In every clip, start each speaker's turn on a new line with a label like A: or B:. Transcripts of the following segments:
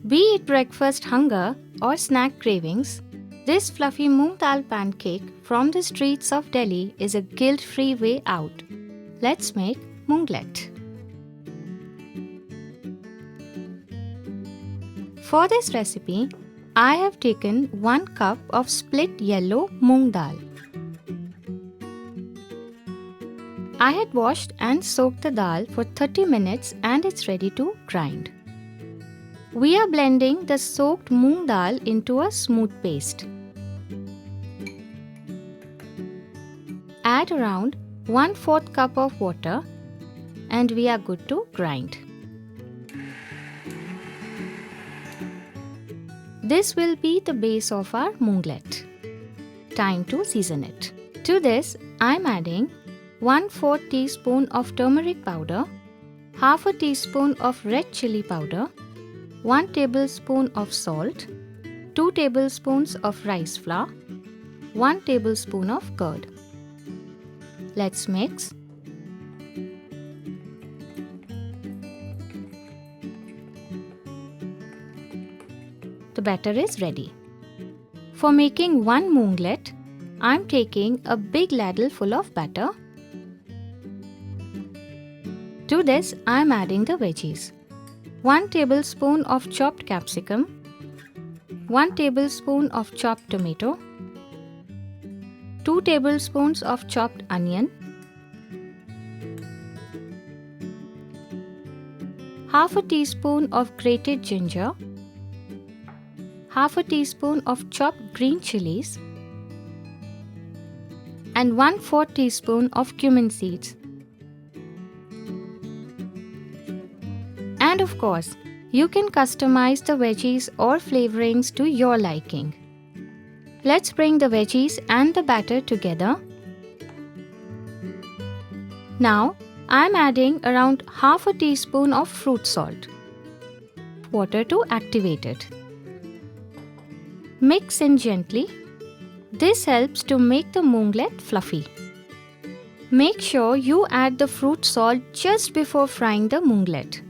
A: Be it breakfast hunger or snack cravings, this fluffy moong dal pancake from the streets of Delhi is a guilt-free way out. Let's make moonglet. For this recipe, I have taken 1 cup of split yellow moong dal. I had washed and soaked the dal for 30 minutes and it's ready to grind. We are blending the soaked moong dal into a smooth paste. Add around 1/4 cup of water and we are good to grind. This will be the base of our moonglet. Time to season it. To this, I am adding 1/4 teaspoon of turmeric powder, half a teaspoon of red chilli powder, 1 tablespoon of salt, 2 tablespoons of rice flour, 1 tablespoon of curd. Let's mix. The batter is ready. For making 1 moonglet, I am taking a big ladle full of batter. To this, I am adding the veggies. 1 tablespoon of chopped capsicum, 1 tablespoon of chopped tomato, 2 tablespoons of chopped onion, half a teaspoon of grated ginger, half a teaspoon of chopped green chilies, and 1/4 teaspoon of cumin seeds. And of course, you can customize the veggies or flavorings to your liking. Let's bring the veggies and the batter together. Now, I am adding around half a teaspoon of fruit salt. Water to activate it. Mix in gently. This helps to make the moonglet fluffy. Make sure you add the fruit salt just before frying the moonglet.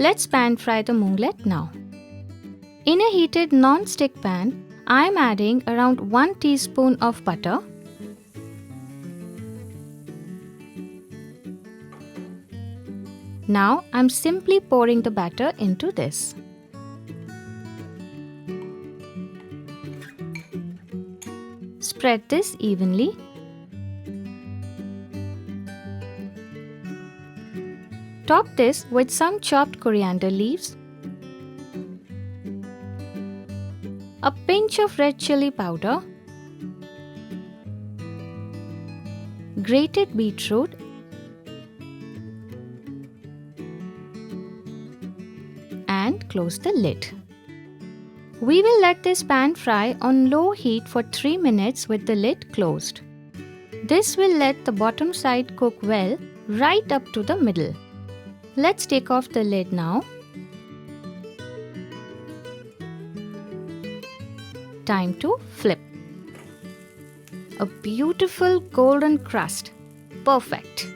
A: Let's pan fry the moonglet now. In a heated non-stick pan, I am adding around 1 teaspoon of butter, now I am simply pouring the batter into this. Spread this evenly. Top this with some chopped coriander leaves, a pinch of red chilli powder, grated beetroot, and close the lid. We will let this pan fry on low heat for 3 minutes with the lid closed. This will let the bottom side cook well right up to the middle. Let's take off the lid now. Time to flip. A beautiful golden crust. Perfect.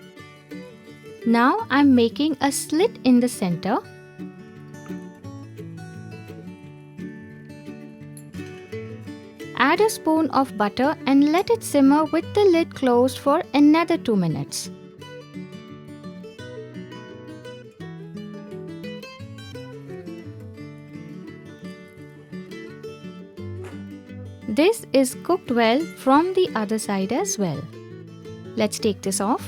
A: Now I'm making a slit in the center. Add a spoon of butter and let it simmer with the lid closed for another 2 minutes. This is cooked well from the other side as well. Let's take this off.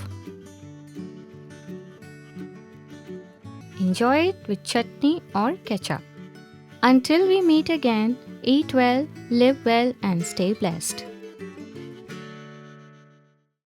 A: Enjoy it with chutney or ketchup. Until we meet again, eat well, live well, and stay blessed.